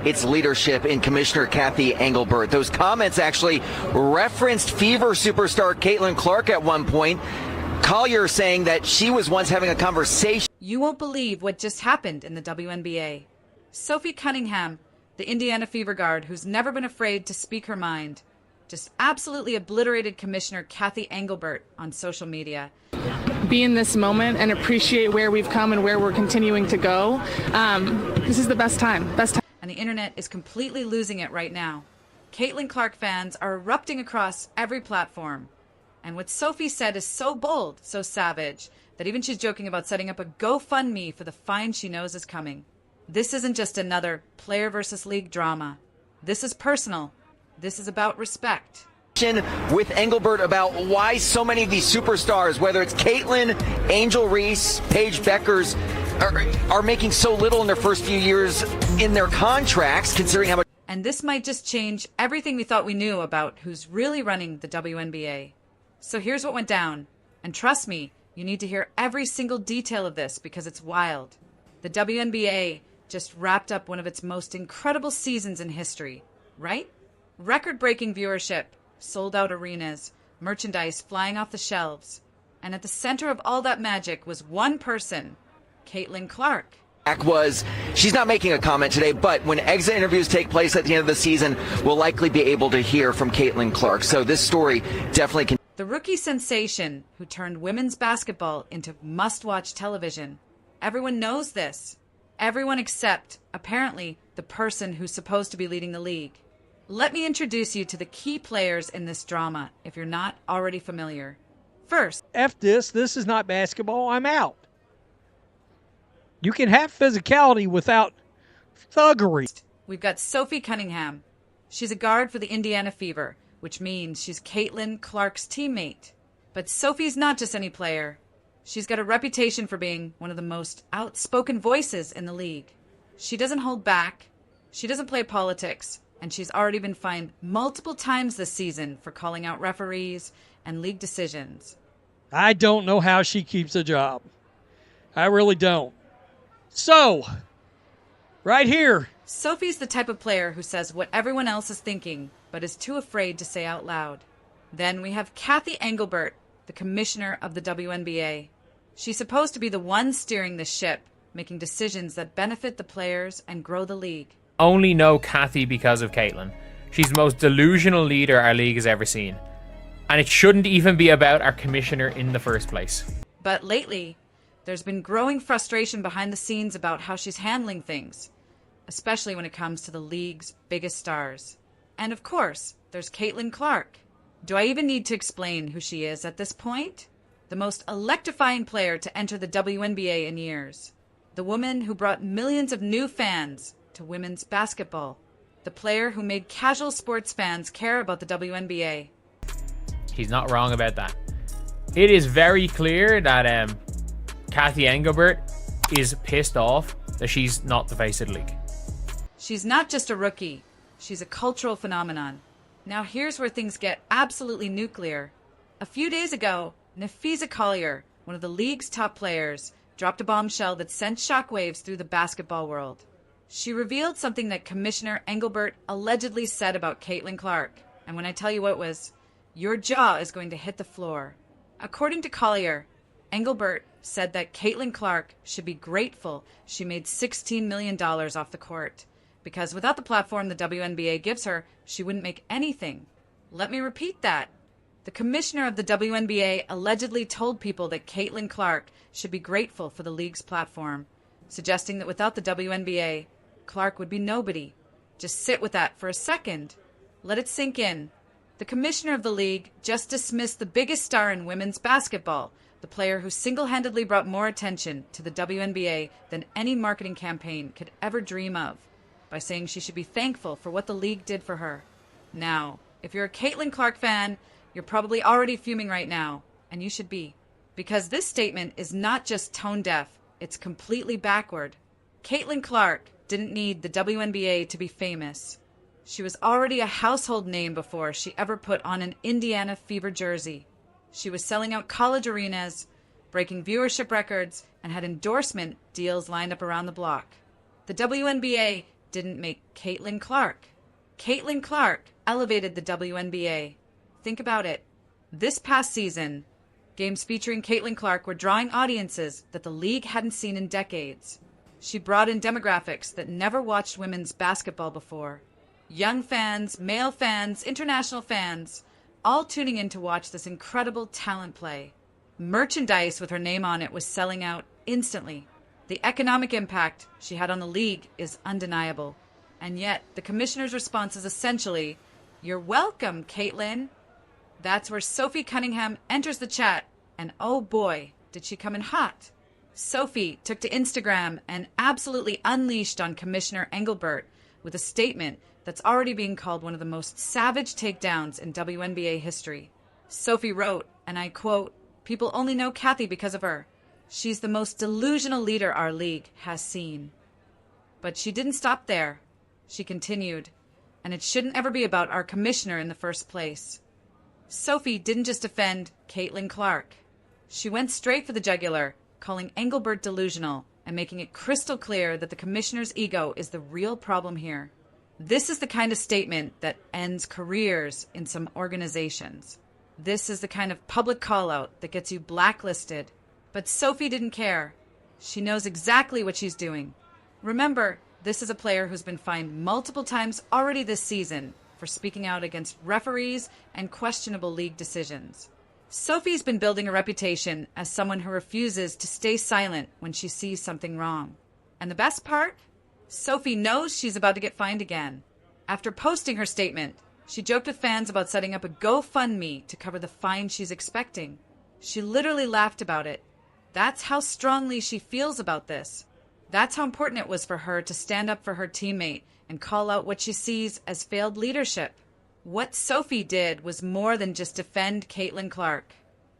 its leadership in Commissioner Cathy Engelbert. Those comments actually referenced Fever superstar Caitlin Clark at one point. Collier saying that she was once having a conversation. You won't believe what just happened in the WNBA. Sophie Cunningham, the Indiana Fever guard who's never been afraid to speak her mind, just absolutely obliterated Commissioner Cathy Engelbert on social media. Be in this moment and appreciate where we've come and where we're continuing to go. This is the best time. And the internet is completely losing it right now. Caitlin Clark fans are erupting across every platform. And what Sophie said is so bold, so savage, that even she's joking about setting up a GoFundMe for the fine she knows is coming. This isn't just another player versus league drama. This is personal. This is about respect. With Engelbert about why so many of these superstars, whether it's Caitlin, Angel Reese, Paige Beckers, are making so little in their first few years in their contracts, considering how much. And this might just change everything we thought we knew about who's really running the WNBA. So here's what went down. And trust me, you need to hear every single detail of this because it's wild. The WNBA just wrapped up one of its most incredible seasons in history, right? Record-breaking viewership, sold-out arenas, merchandise flying off the shelves. And at the center of all that magic was one person, Caitlin Clark. She's not making a comment today, but when exit interviews take place at the end of the season, we'll likely be able to hear from Caitlin Clark. So this story definitely can. The rookie sensation who turned women's basketball into must-watch television. Everyone knows this. Everyone except, apparently, the person who's supposed to be leading the league. Let me introduce you to the key players in this drama, if you're not already familiar. First, F this is not basketball, I'm out. You can have physicality without thuggery. We've got Sophie Cunningham. She's a guard for the Indiana Fever, which means she's Caitlin Clark's teammate. But Sophie's not just any player. She's got a reputation for being one of the most outspoken voices in the league. She doesn't hold back. She doesn't play politics. And she's already been fined multiple times this season for calling out referees and league decisions. I don't know how she keeps a job. I really don't. So, right here. Sophie's the type of player who says what everyone else is thinking, but is too afraid to say out loud. Then we have Cathy Engelbert, the commissioner of the WNBA. She's supposed to be the one steering the ship, making decisions that benefit the players and grow the league. Only know Cathy because of Caitlin. She's the most delusional leader our league has ever seen. And it shouldn't even be about our commissioner in the first place. But lately, there's been growing frustration behind the scenes about how she's handling things, especially when it comes to the league's biggest stars. And of course, there's Caitlin Clark. Do I even need to explain who she is at this point? The most electrifying player to enter the WNBA in years. The woman who brought millions of new fans to women's basketball. The player who made casual sports fans care about the WNBA. He's not wrong about that. It is very clear that Cathy Engelbert is pissed off that she's not the face of the league. She's not just a rookie. She's a cultural phenomenon. Now here's where things get absolutely nuclear. A few days ago, Nafisa Collier, one of the league's top players, dropped a bombshell that sent shockwaves through the basketball world. She revealed something that Commissioner Engelbert allegedly said about Caitlin Clark. And when I tell you what it was, your jaw is going to hit the floor. According to Collier, Engelbert said that Caitlin Clark should be grateful she made $16 million off the court, because without the platform the WNBA gives her, she wouldn't make anything. Let me repeat that. The commissioner of the WNBA allegedly told people that Caitlin Clark should be grateful for the league's platform, suggesting that without the WNBA, Clark would be nobody. Just sit with that for a second. Let it sink in. The commissioner of the league just dismissed the biggest star in women's basketball, the player who single-handedly brought more attention to the WNBA than any marketing campaign could ever dream of, by saying she should be thankful for what the league did for her. Now, if you're a Caitlin Clark fan, you're probably already fuming right now, and you should be. Because this statement is not just tone-deaf, it's completely backward. Caitlin Clark didn't need the WNBA to be famous. She was already a household name before she ever put on an Indiana Fever jersey. She was selling out college arenas, breaking viewership records, and had endorsement deals lined up around the block. The WNBA didn't make Caitlin Clark. Caitlin Clark elevated the WNBA. Think about it. This past season, games featuring Caitlin Clark were drawing audiences that the league hadn't seen in decades. She brought in demographics that never watched women's basketball before. Young fans, male fans, international fans, all tuning in to watch this incredible talent play. Merchandise with her name on it was selling out instantly. The economic impact she had on the league is undeniable. And yet, the commissioner's response is essentially, "You're welcome, Caitlin." That's where Sophie Cunningham enters the chat, and oh boy, did she come in hot. Sophie took to Instagram and absolutely unleashed on Commissioner Engelbert with a statement that's already being called one of the most savage takedowns in WNBA history. Sophie wrote, and I quote, "People only know Cathy because of her. She's the most delusional leader our league has seen." But she didn't stop there. She continued, and it shouldn't ever be about our commissioner in the first place. Sophie didn't just defend Caitlin Clark. She went straight for the jugular, calling Engelbert delusional and making it crystal clear that the commissioner's ego is the real problem here. This is the kind of statement that ends careers in some organizations. This is the kind of public call-out that gets you blacklisted. But Sophie didn't care. She knows exactly what she's doing. Remember, this is a player who's been fined multiple times already this season for speaking out against referees and questionable league decisions. Sophie's been building a reputation as someone who refuses to stay silent when she sees something wrong. And the best part? Sophie knows she's about to get fined again. After posting her statement, she joked with fans about setting up a GoFundMe to cover the fine she's expecting. She literally laughed about it. That's how strongly she feels about this. That's how important it was for her to stand up for her teammate and call out what she sees as failed leadership. What Sophie did was more than just defend Caitlin Clark.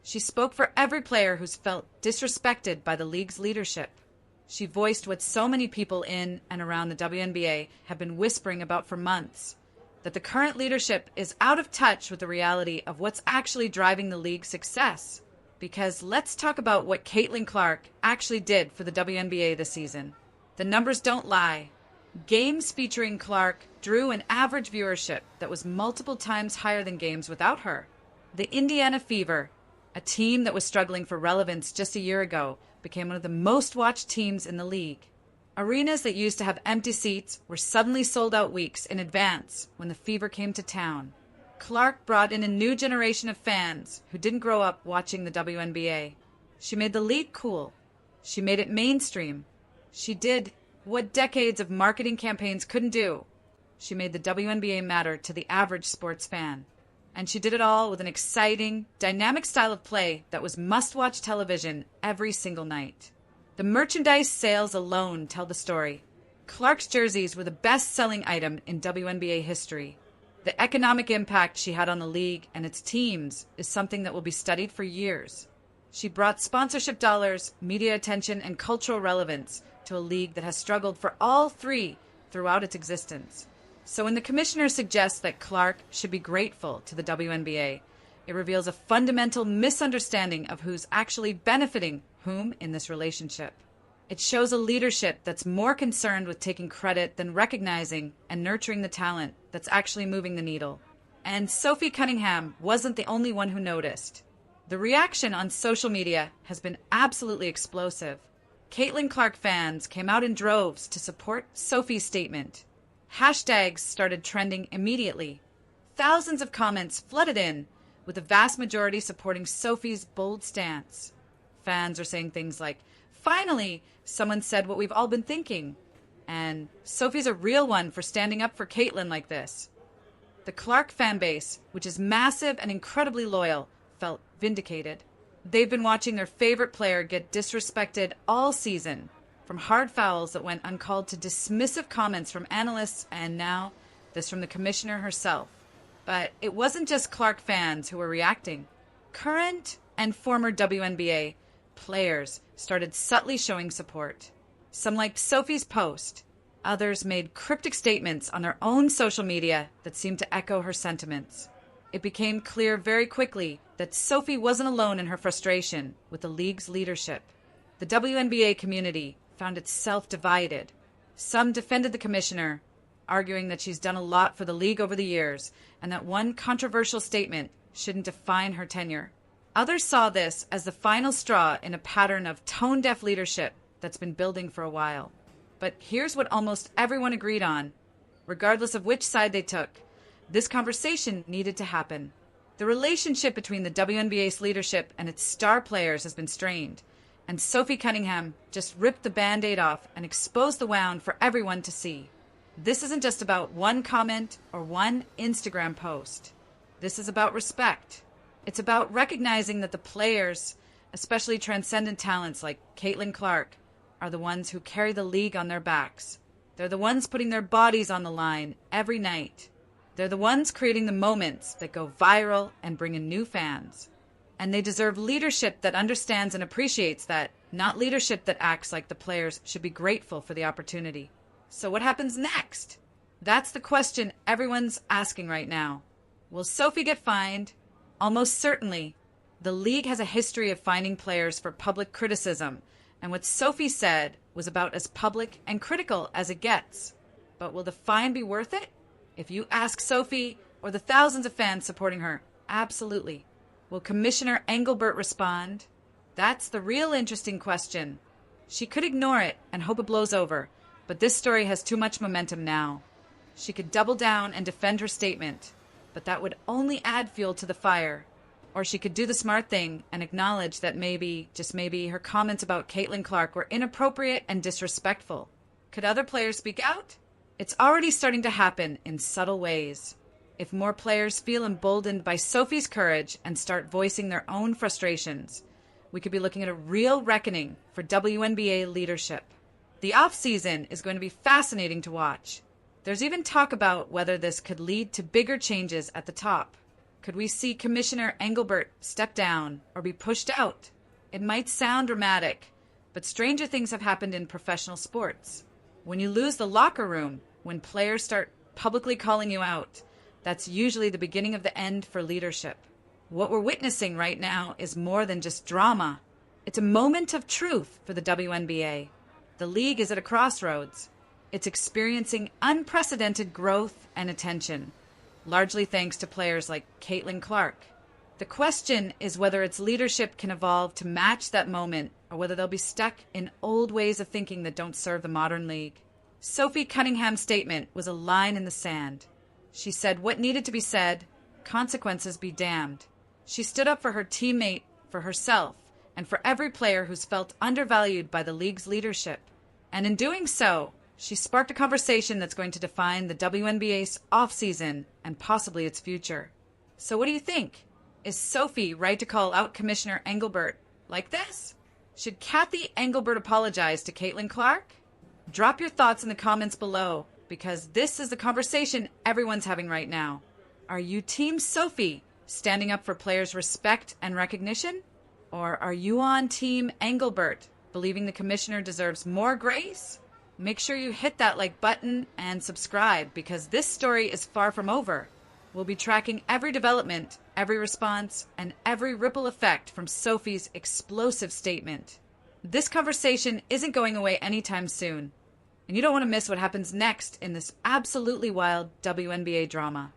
She spoke for every player who's felt disrespected by the league's leadership. She voiced what so many people in and around the WNBA have been whispering about for months, that the current leadership is out of touch with the reality of what's actually driving the league's success. Because let's talk about what Caitlin Clark actually did for the WNBA this season. The numbers don't lie. Games featuring Clark drew an average viewership that was multiple times higher than games without her. The Indiana Fever, a team that was struggling for relevance just a year ago, became one of the most watched teams in the league. Arenas that used to have empty seats were suddenly sold out weeks in advance when the Fever came to town. Clark brought in a new generation of fans who didn't grow up watching the WNBA. She made the league cool. She made it mainstream. She did what decades of marketing campaigns couldn't do. She made the WNBA matter to the average sports fan. And she did it all with an exciting, dynamic style of play that was must-watch television every single night. The merchandise sales alone tell the story. Clark's jerseys were the best-selling item in WNBA history. The economic impact she had on the league and its teams is something that will be studied for years. She brought sponsorship dollars, media attention, and cultural relevance to a league that has struggled for all three throughout its existence. So when the commissioner suggests that Clark should be grateful to the WNBA, it reveals a fundamental misunderstanding of who's actually benefiting whom in this relationship. It shows a leadership that's more concerned with taking credit than recognizing and nurturing the talent that's actually moving the needle. And Sophie Cunningham wasn't the only one who noticed. The reaction on social media has been absolutely explosive. Caitlin Clark fans came out in droves to support Sophie's statement. Hashtags started trending immediately. Thousands of comments flooded in, with the vast majority supporting Sophie's bold stance. Fans are saying things like, "Finally, someone said what we've all been thinking," and "Sophie's a real one for standing up for Caitlin like this." The Clark fanbase, which is massive and incredibly loyal, felt vindicated. They've been watching their favorite player get disrespected all season, from hard fouls that went uncalled to dismissive comments from analysts, and now this from the commissioner herself. But it wasn't just Clark fans who were reacting. Current and former WNBA players started subtly showing support. Some liked Sophie's post. Others made cryptic statements on their own social media that seemed to echo her sentiments. It became clear very quickly that Sophie wasn't alone in her frustration with the league's leadership. The WNBA community found itself divided. Some defended the commissioner, arguing that she's done a lot for the league over the years and that one controversial statement shouldn't define her tenure. Others saw this as the final straw in a pattern of tone-deaf leadership that's been building for a while. But here's what almost everyone agreed on. Regardless of which side they took, this conversation needed to happen. The relationship between the WNBA's leadership and its star players has been strained, and Sophie Cunningham just ripped the Band-Aid off and exposed the wound for everyone to see. This isn't just about one comment or one Instagram post. This is about respect. It's about recognizing that the players, especially transcendent talents like Caitlin Clark, are the ones who carry the league on their backs. They're the ones putting their bodies on the line every night. They're the ones creating the moments that go viral and bring in new fans. And they deserve leadership that understands and appreciates that, not leadership that acts like the players should be grateful for the opportunity. So what happens next? That's the question everyone's asking right now. Will Sophie get fined? Almost certainly. The league has a history of fining players for public criticism, and what Sophie said was about as public and critical as it gets. But will the fine be worth it? If you ask Sophie or the thousands of fans supporting her, absolutely. Will Commissioner Engelbert respond? That's the real interesting question. She could ignore it and hope it blows over, but this story has too much momentum now. She could double down and defend her statement, but that would only add fuel to the fire. Or she could do the smart thing and acknowledge that maybe, just maybe, her comments about Caitlin Clark were inappropriate and disrespectful. Could other players speak out? It's already starting to happen in subtle ways. If more players feel emboldened by Sophie's courage and start voicing their own frustrations, we could be looking at a real reckoning for WNBA leadership. The off-season is going to be fascinating to watch. There's even talk about whether this could lead to bigger changes at the top. Could we see Commissioner Engelbert step down or be pushed out? It might sound dramatic, but stranger things have happened in professional sports. When you lose the locker room, when players start publicly calling you out, that's usually the beginning of the end for leadership. What we're witnessing right now is more than just drama. It's a moment of truth for the WNBA. The league is at a crossroads. It's experiencing unprecedented growth and attention, largely thanks to players like Caitlin Clark. The question is whether its leadership can evolve to match that moment or whether they'll be stuck in old ways of thinking that don't serve the modern league. Sophie Cunningham's statement was a line in the sand. She said what needed to be said, consequences be damned. She stood up for her teammate, for herself, and for every player who's felt undervalued by the league's leadership. And in doing so, she sparked a conversation that's going to define the WNBA's off-season and possibly its future. So what do you think? Is Sophie right to call out Commissioner Engelbert like this? Should Cathy Engelbert apologize to Caitlin Clark? Drop your thoughts in the comments below, because this is the conversation everyone's having right now. Are you Team Sophie, standing up for players' respect and recognition? Or are you on Team Engelbert, believing the commissioner deserves more grace? Make sure you hit that like button and subscribe, because this story is far from over. We'll be tracking every development, every response, and every ripple effect from Sophie's explosive statement. This conversation isn't going away anytime soon, and you don't want to miss what happens next in this absolutely wild WNBA drama.